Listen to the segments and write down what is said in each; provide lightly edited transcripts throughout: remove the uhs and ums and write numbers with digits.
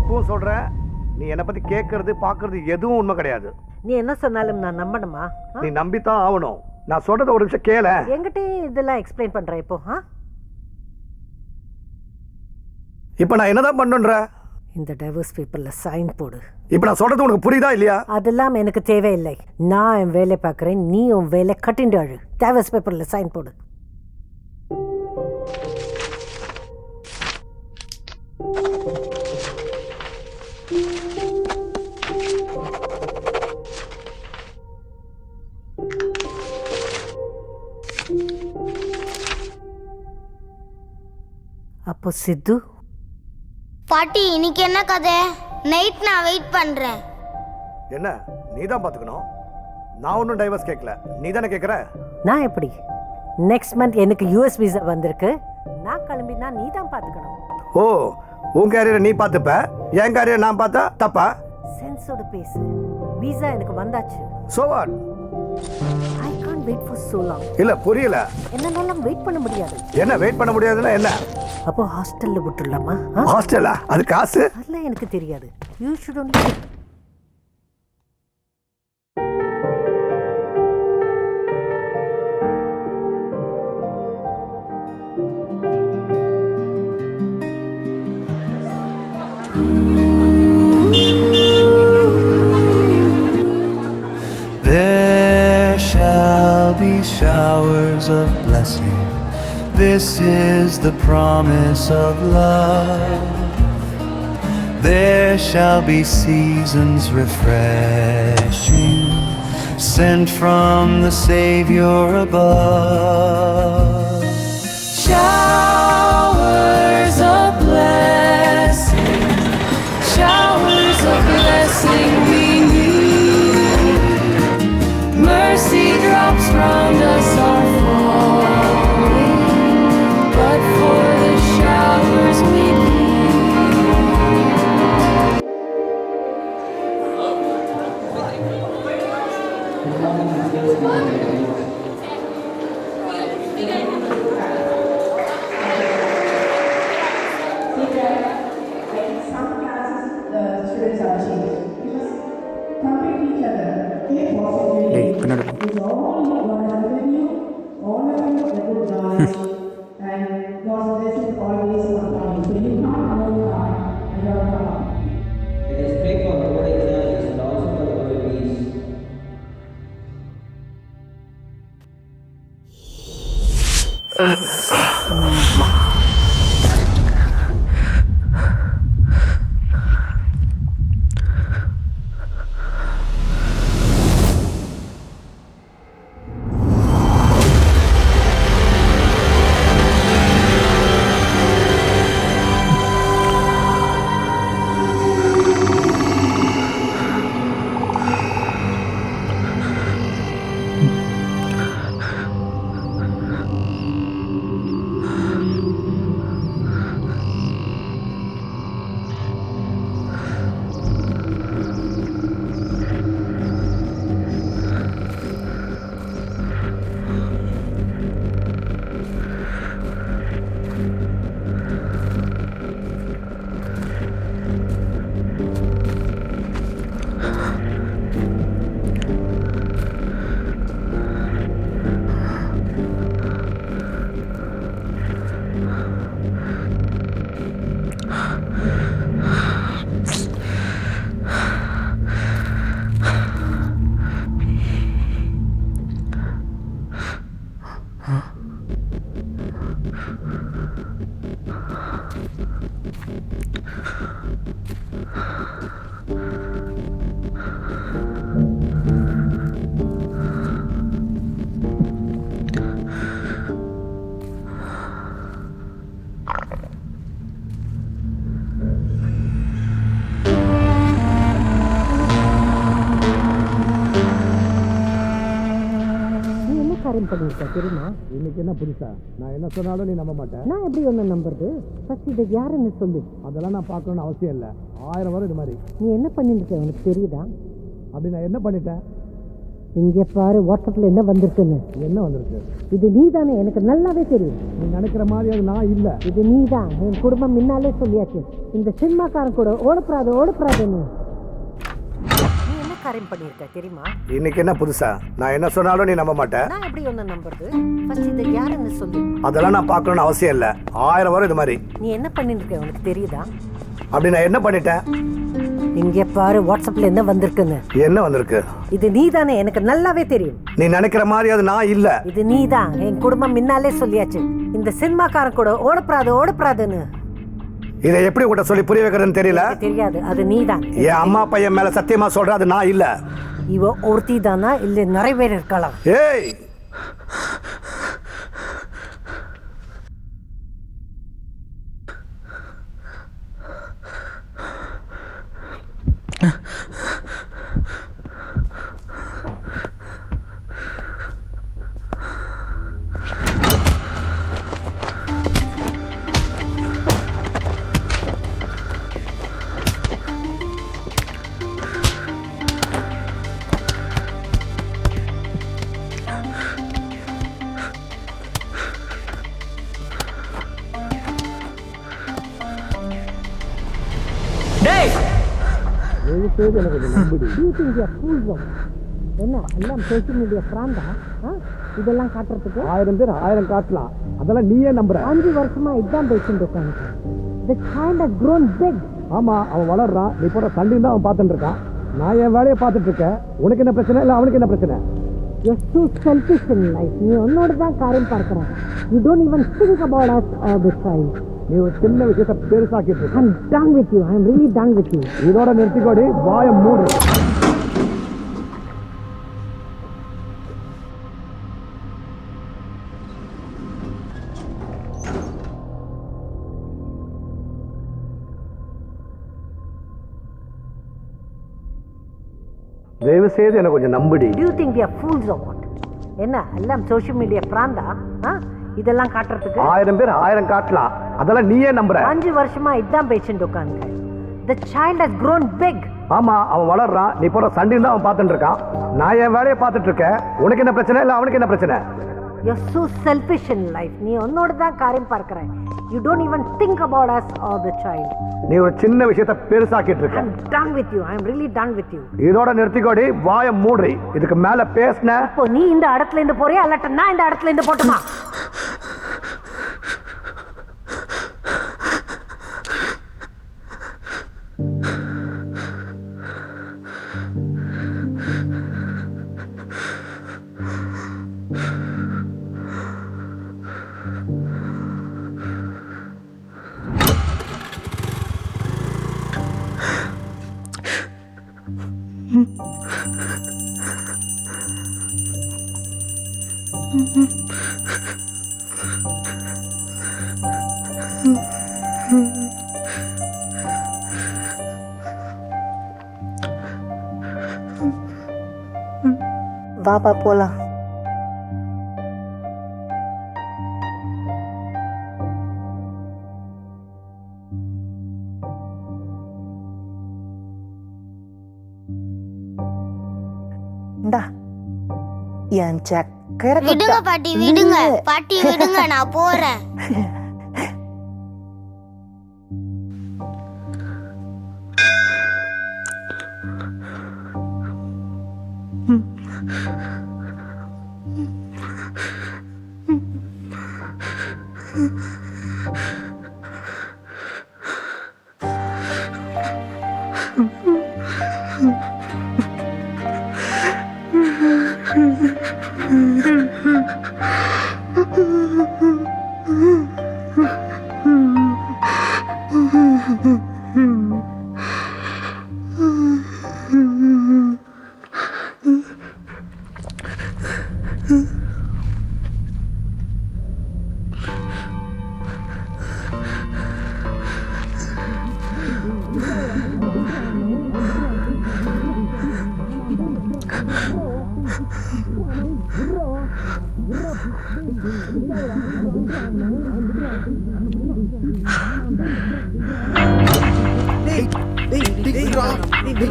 இப்பவும் சொல்கிறேன், நீ என்னை பற்றி கேட்கறது பார்க்கறது எதுவும் உண்மை கிடையாது. நீ என்ன சொன்னாலும் நான் நம்பணுமா? நீ நம்பித்தான் ஆகணும். நான் சொல்கிறத ஒரு நிமிஷம் கேள. என்கிட்ட இதெல்லாம் எக்ஸ்பிளைன் பண்ணுறேன் இப்போ. இப்போ நான் என்னதான் பண்ணுன்ற? இந்த டைவர்ஸ் பேப்பரில் சைன் போடு. இப்போ நான் சொல்கிறது உனக்கு புரியுதா இல்லையா? அதெல்லாம் எனக்கு தேவையில்லை. நான் என் வேலை பார்க்குறேன், நீ உன் வேலை கட்டிண்டு அழு. டைவர்ஸ் பேப்பரில் சைன் போடு. அப்போ சித்து பாட்டி, இன்னைக்கு என்ன கதை? நைட் நான் வெயிட் பண்றேன். என்ன நீ தான் பார்த்துக்கணும். நான் ஒன்றும் டைவர்ஸ் கேட்கல, நீ தானே கேட்குற. நான் எப்படி? நெக்ஸ்ட் மந்த் எனக்கு யூஎஸ் விசா வந்திருக்கு. நான் கிளம்பினா நீ தான் பார்த்துக்கணும். ஓ, உன் கேரியரை நீ பார்த்துப்ப, என் கேரியரை நான் பார்த்தா தப்பா? சென்ஸோட பேசு. விசா எனக்கு வந்தாச்சு. So what? I can't wait for so long. இல்ல புரியல. என்னால வெயிட் பண்ண முடியாது. என்ன வெயிட் பண்ண முடியாதுன்னா என்ன? அப்போ ஹாஸ்டல்ல விட்டுடலாமா? ஹாஸ்டலா? அது காசு? அதெல்லாம் எனக்கு தெரியாது. You should only There shall be showers of blessing. This is the promise of love. There shall be seasons refreshing, sent from the Savior above. Showers of blessing, showers of blessing we need. Mercy drops round us are falling, but for the showers we need. Some classes the students are changed. We must compete each other. If possible, is all you want to you, all of you a good knowledge, and God's blessing always upon you. So you not know God and your God. Let us pray for the good examples and also for the good peace. காரியம் பண்ணியிருக்க தெரியுமா? இன்னைக்கு என்ன புதுசா? நான் என்ன சொன்னாலும் நீ நம்ப மாட்டேன். நான் எப்படி ஒன்று நம்புறது? ஃபர்ஸ்ட் இதை யாருன்னு சொல்லு. அதெல்லாம் நான் பார்க்கணும்னு அவசியம் இல்லை. 1000 வரும் இது மாதிரி. நீ என்ன பண்ணிருக்க உனக்கு தெரியுதா? அப்படி நான் என்ன பண்ணிட்டேன்? இங்கே பாரு வாட்ஸ்அப்பில் என்ன வந்திருக்குன்னு. என்ன வந்திருக்கு? இது நீ தானே, எனக்கு நல்லாவே தெரியும். நீ நினைக்கிற மாதிரி அது நான் இல்லை. இது நீ தான், என் குடும்பம் முன்னாலே சொல்லியாச்சு. இந்த சினிமாக்காரன் கூட ஓடப்படாதுன்னு நீ என்ன காரியம் பண்ணியிருக்க தெரியுமா? இன்னைக்கு என்ன புதுசா? நான் என்ன சொன்னாலும் நீ நம்ப மாட்டேன். நான் எப்படி ஒன்று நம்புறது? ஃபர்ஸ்ட் இது யாருன்னு சொல்லு. அதெல்லாம் நான் பார்க்கணும்னு அவசியம் இல்லை. 1000 வரும் இது மாதிரி. நீ என்ன பண்ணிட்டு இருக்க உனக்கு தெரியுதா? அப்படி நான் என்ன பண்ணிட்டேன்? இங்கே பாரு வாட்ஸ்அப்பில் என்ன வந்திருக்குன்னு. என்ன வந்திருக்கு? இது நீ தானே, எனக்கு நல்லாவே தெரியும். நீ நினைக்கிற மாதிரி அது நான் இல்லை. இது நீ தான், என் குடும்பம் முன்னாலே சொல்லியாச்சு. இந்த சினிமாக்காரன் கூட ஓடப்படாதுன்னு இதை எப்படி உங்கள்கிட்ட சொல்லி புரிய வைக்கிறதுன்னு தெரியல. எனக்கு தெரியாது, அது நீ தான். என் அம்மா பையன் மேல சத்தியமா சொல்ற அது நான் இல்ல. இவ ஒருத்தி தானா இல்ல நிறைய பேர் இருக்கலாம்? ஏய், என்ன எல்லாம் சோசியல் மீடியா பிராண்டா? இதெல்லாம் காட்டுறதுக்கு 1000 பேர் 1000 காட்டலாம். அதெல்லாம் நீயே நம்புற. 5 வருஷமா இதுதான் பேசிட்டு இருக்காங்க. The child has grown big. ஆமா, அவன் வளர்றான். நீ போற சண்டையும் தான் அவன் பார்த்துட்டு இருக்கான். நான் என் வேலையை பார்த்துட்டு இருக்கேன். உனக்கு என்ன பிரச்சனை இல்லை, அவனுக்கு என்ன பிரச்சனை? You're too selfish in life. நீ உன்னோட தான் காரியம் பார்க்கிற. You don't even think about us or the child. நீ ஒரு சின்ன விஷயத்தை பெருசாக்கிட்டு இருக்க. I'm done with you. I'm really done with you. இதோட நிறுத்திக்கோடி, வாயை மூடு. தயவு செய்து என்ன கொஞ்சம் நம்புடி. Do you think we are fools or what? என்ன எல்லாம் சோஷியல் மீடியா பிராண்டா? இதெல்லாம் காட்டுறதுக்கு 1000 பேர் 1000 காட்டலாம். அதெல்லாம் நீயே நம்புற. 5 வருஷமா இதுதான் பேசிட்டு உட்காந்து. The child has grown big. ஆமா, அவன் வளர்றான். நீ போற சண்டையும் தான் அவன் பார்த்துட்டு இருக்கான். நான் என் வேலையை பார்த்துட்டு இருக்கேன். உனக்கு என்ன பிரச்சனை இல்லை, அவனுக்கு என்ன பிரச்சனை? You're so selfish in life. நீ உன்னோட தான் காரியம் பார்க்கிற. You don't even think about us or the child. நீ ஒரு சின்ன விஷயத்தை பெருசாக்கிட்டு இருக்க. I'm done with you. I'm really done with you. இதோட நிறுத்திக்கோடி, வாயை மூடி. இதுக்கு மேல பேசின இப்போ நீ இந்த இடத்துல இருந்து போறியா அல்லட்ட நான் இந்த இடத்துல இருந்து போட்டுமா? வாப்பா போலாம். இந்தா என் சக்கரை விடுங்க பாட்டி, விடுங்க பாட்டி, விடுங்க, நான் போறேன்.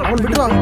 அவன் விடுறான்.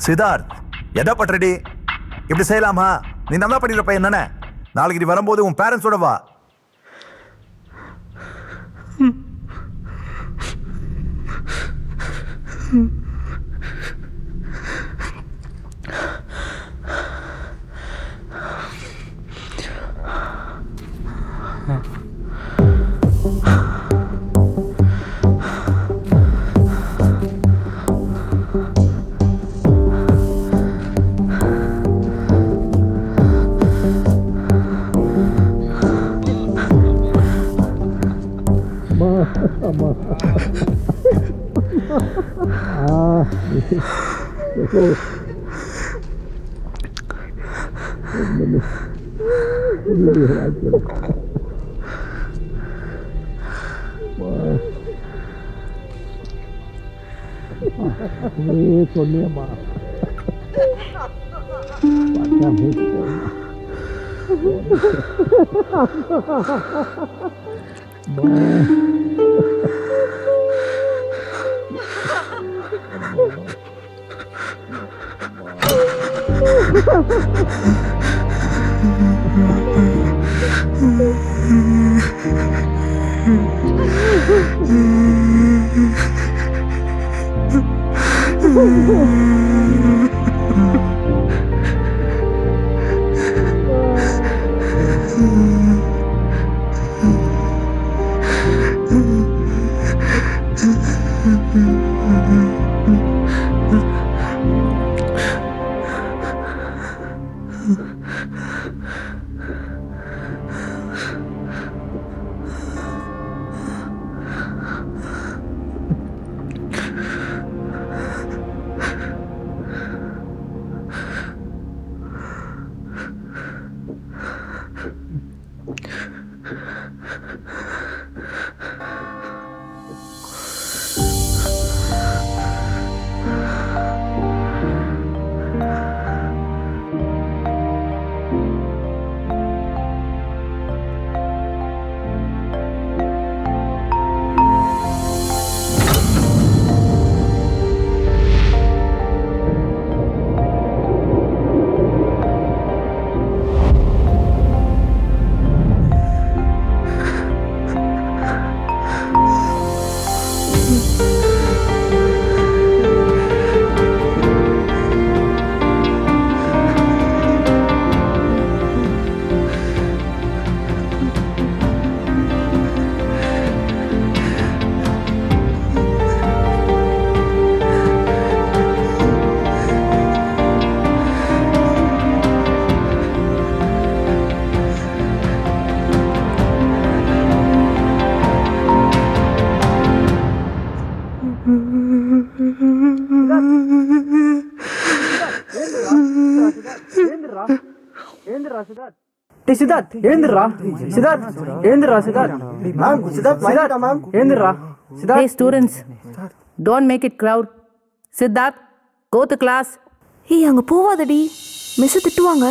சித்தார்த், எதை பண்றடி? இப்படி செய்யலாமா? நீ நல்லா பண்ணிடுற பையன் தானே? நாளைக்கு நீ வரும்போது உன் பேரண்ட்ஸோட வா. சொன்னியம்மா. சித்தார்த், எழுந்துடுறா. சித்தார்த், எழுந்துடுறா. சித்தார்த், மேம். சித்தார்த், மேம். எழுந்துடுறா. Hey students, don't make it crowd. Siddharth, go to class. ஏய், அங்க போவாதடி, மிஸ் திட்டுவாங்க.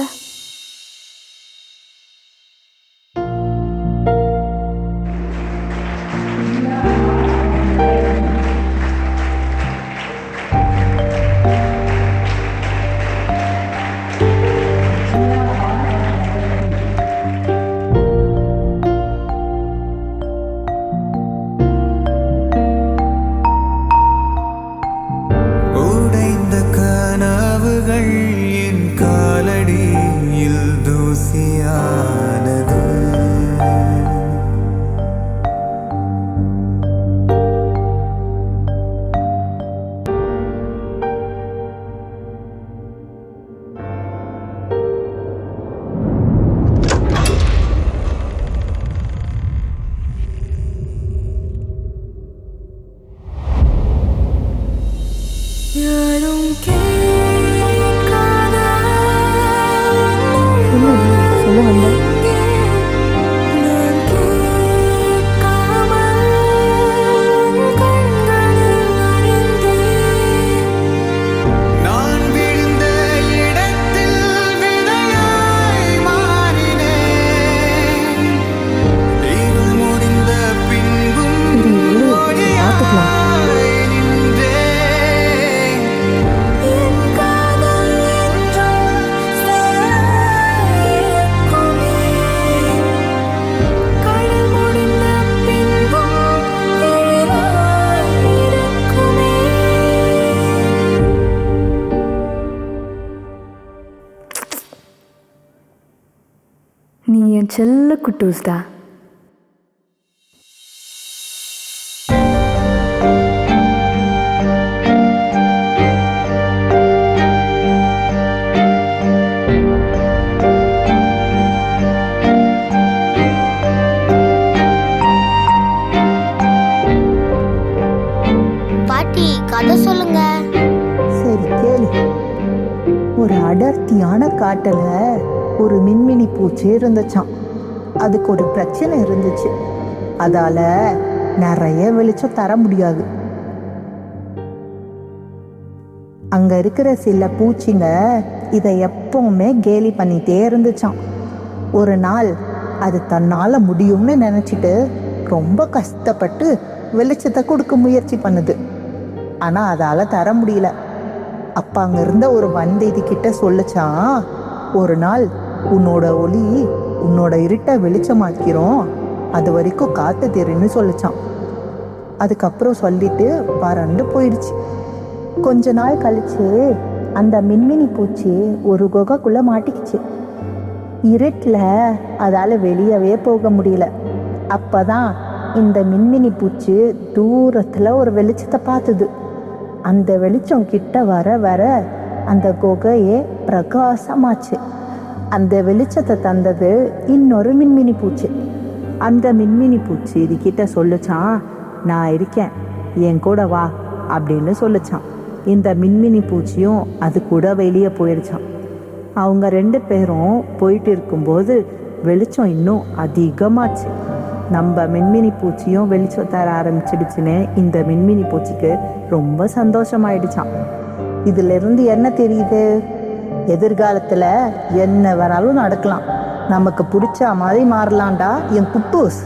பார்த்துக்கலாம். செல்ல குட்டூஸ்டா. பாட்டி கதை சொல்லுங்க. சரி கேளு. ஒரு அடர்த்தியான காட்டுல ஒரு மின்மினி பூச்சி இருந்துச்சான். அதுக்கு ஒரு பிரச்சனை இருந்துச்சு. அதால நிறைய வெளிச்சம் தர முடியாது. அங்க இருக்கிற சில பூச்சிங்க இதை எப்பவுமே கேலி பண்ணிட்டே இருந்துச்சான். ஒரு நாள் அது தன்னால முடியும்னு நினைச்சிட்டு ரொம்ப கஷ்டப்பட்டு வெளிச்சத்தை கொடுக்க முயற்சி பண்ணுது. ஆனா அதால தர முடியல. அப்ப அங்க இருந்த ஒரு வந்தேதி கிட்ட சொல்லுச்சான், ஒரு நாள் உன்னோட ஒளி உன்னோட இருட்டை வெளிச்சமாக்கிறோம், அது வரைக்கும் காத்து தெரின்னு சொல்லிச்சான். அதுக்கப்புறம் சொல்லிட்டு பறந்து போயிடுச்சு. கொஞ்ச நாள் கழிச்சு அந்த மின்மினி பூச்சி ஒரு குகைக்குள்ள மாட்டிக்கிச்சு. இருட்டில் அதால வெளியவே போக முடியல. அப்பதான் இந்த மின்மினி பூச்சி தூரத்துல ஒரு வெளிச்சத்தை பார்த்தது. அந்த வெளிச்சம் கிட்ட வர வர அந்த குகையே பிரகாசமாச்சு. அந்த வெளிச்சத்தை தந்தது இன்னொரு மின்மினி பூச்சி. அந்த மின்மினி பூச்சி இது கிட்ட சொல்லுச்சான், நான் இருக்கேன், என் கூட வா அப்படின்னு சொல்லுச்சான். இந்த மின்மினி பூச்சியும் அது கூட வெளியே போயிடுச்சான். அவங்க 2 பேரும் போயிட்டு இருக்கும்போது வெளிச்சம் இன்னும் அதிகமாச்சு. நம்ம மின்மினி பூச்சியும் வெளிச்சம் தர ஆரம்பிச்சிடுச்சுன்னு இந்த மின்மினி பூச்சிக்கு ரொம்ப சந்தோஷமாயிடுச்சான். இதுல இருந்து என்ன தெரியுது? எதிர்காலத்துல என்ன வேணாலும் நடக்கலாம், நமக்கு பிடிச்ச மாதிரி மாறலாம்டா என் குட்டூஸ்.